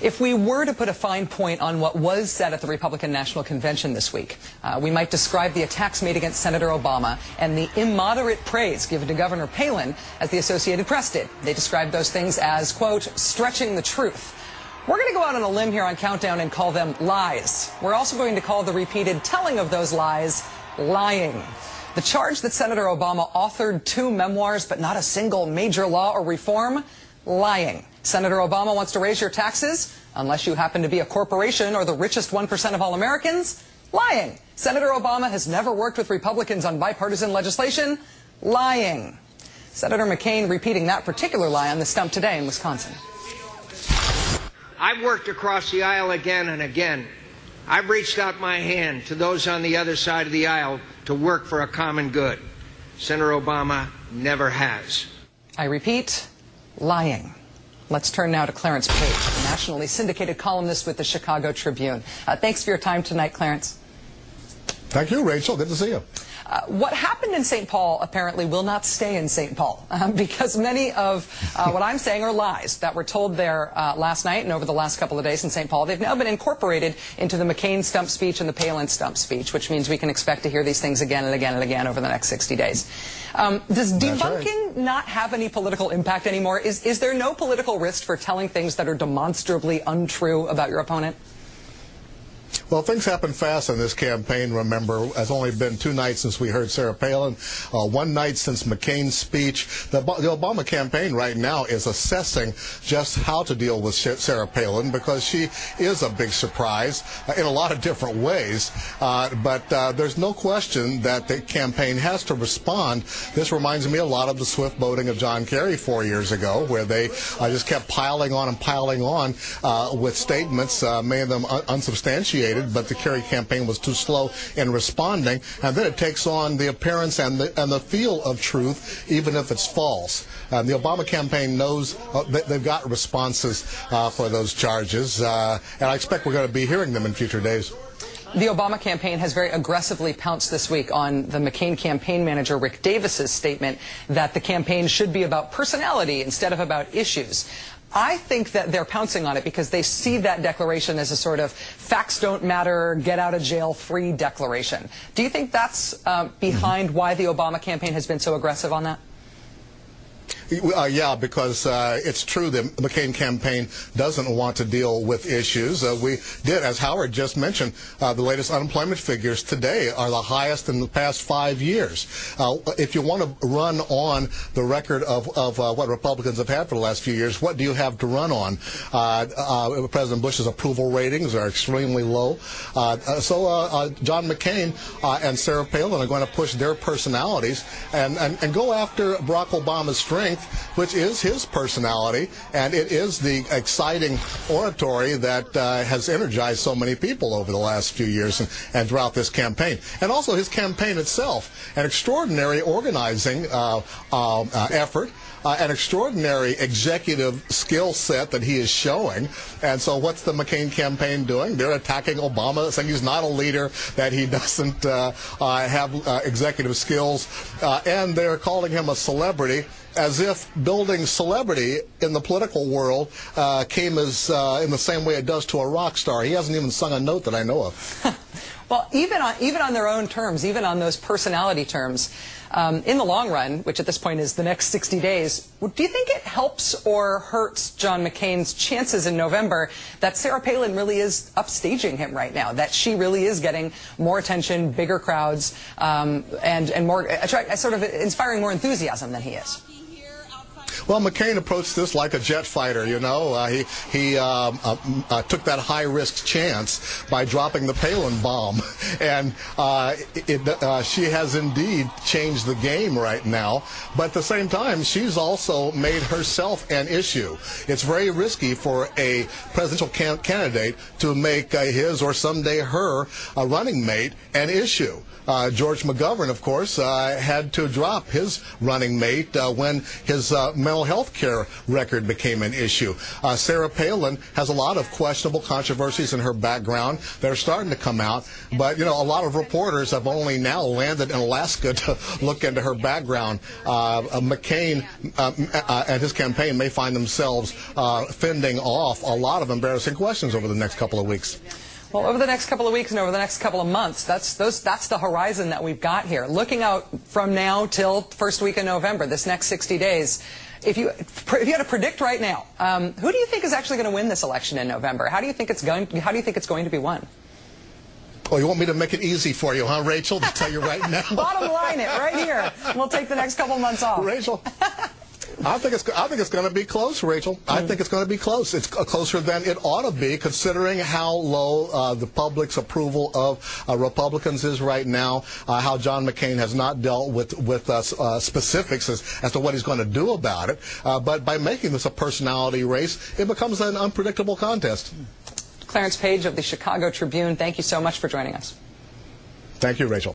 If we were to put a fine point on what was said at the Republican National Convention this week, we might describe the attacks made against Senator Obama and the immoderate praise given to Governor Palin as the Associated Press did. They described those things as, quote, stretching the truth. We're going to go out on a limb here on Countdown and call them lies. We're also going to call the repeated telling of those lies lying. The charge that Senator Obama authored 2 memoirs but not a single major law or reform, lying. Senator Obama wants to raise your taxes unless you happen to be a corporation or the richest 1% of all Americans, lying. Senator Obama has never worked with Republicans on bipartisan legislation, lying. Senator McCain repeating that particular lie on the stump today in Wisconsin. I've worked across the aisle again and again. I've reached out my hand to those on the other side of the aisle to work for a common good. Senator Obama never has. I repeat, lying. Let's turn now to Clarence Page, a nationally syndicated columnist with the Chicago Tribune. Thanks for your time tonight, Clarence. Thank you, Rachel. Good to see you. What happened in St. Paul apparently will not stay in St. Paul because many of what I'm saying are lies that were told there last night and over the last couple of days in St. Paul. They've now been incorporated into the McCain stump speech and the Palin stump speech, which means we can expect to hear these things again and again and again over the next 60 days. Does debunking not have any political impact anymore? Is there no political risk for telling things that are demonstrably untrue about your opponent? Well, things happen fast in this campaign, remember. It's only been 2 nights since we heard Sarah Palin, 1 night since McCain's speech. The Obama campaign right now is assessing just how to deal with Sarah Palin because she is a big surprise in a lot of different ways. But there's no question that the campaign has to respond. This reminds me a lot of the swift boating of John Kerry 4 years ago, where they just kept piling on and piling on with statements, many of them unsubstantiated, but the Kerry campaign was too slow in responding, and then it takes on the appearance and the feel of truth, even if it's false. The Obama campaign knows they've got responses for those charges, and I expect we're going to be hearing them in future days. The Obama campaign has very aggressively pounced this week on the McCain campaign manager Rick Davis's statement that the campaign should be about personality instead of about issues. I think that they're pouncing on it because they see that declaration as a sort of facts don't matter, get out of jail free declaration. Do you think that's behind why the Obama campaign has been so aggressive on that? Yeah, because it's true the McCain campaign doesn't want to deal with issues. We did, as Howard just mentioned, the latest unemployment figures today are the highest in the past 5 years. If you want to run on the record of what Republicans have had for the last few years, what do you have to run on? President Bush's approval ratings are extremely low. So John McCain and Sarah Palin are going to push their personalities and go after Barack Obama's strength, which is his personality, and it is the exciting oratory that has energized so many people over the last few years and throughout this campaign. And also his campaign itself, an extraordinary organizing effort, an extraordinary executive skill set that he is showing. And so what's the McCain campaign doing? They're attacking Obama, saying he's not a leader, that he doesn't have executive skills, and they're calling him a celebrity, as if building celebrity in the political world came as in the same way it does to a rock star. He hasn't even sung a note that I know of. Well, even on their own terms, even on those personality terms, in the long run, which at this point is the next 60 days, do you think it helps or hurts John McCain's chances in November that Sarah Palin really is upstaging him right now, that she really is getting more attention, bigger crowds, and more sort of inspiring more enthusiasm than he is? Well, McCain approached this like a jet fighter, you know. He took that high-risk chance by dropping the Palin bomb. And she has indeed changed the game right now. But at the same time, she's also made herself an issue. It's very risky for a presidential candidate to make his or someday her running mate an issue. George McGovern, of course, had to drop his running mate when his mental health care record became an issue. Sarah Palin has a lot of questionable controversies in her background that are starting to come out, but a lot of reporters have only now landed in Alaska to look into her background. McCain and his campaign may find themselves fending off a lot of embarrassing questions over the next couple of weeks. Well, over the next couple of weeks and over the next couple of months, that's the horizon that we've got here. Looking out from now till first week in November, this next 60 days, if you had to predict right now, who do you think is actually going to win this election in November? How do you think it's going to be won? Well, you want me to make it easy for you, huh, Rachel? To tell you right now. Bottom line it right here. We'll take the next couple months off. Rachel. I think it's going to be close, Rachel. I think it's going to be close. It's closer than it ought to be, considering how low the public's approval of Republicans is right now. How John McCain has not dealt with specifics as to what he's going to do about it. But by making this a personality race, it becomes an unpredictable contest. Clarence Page of the Chicago Tribune, thank you so much for joining us. Thank you, Rachel.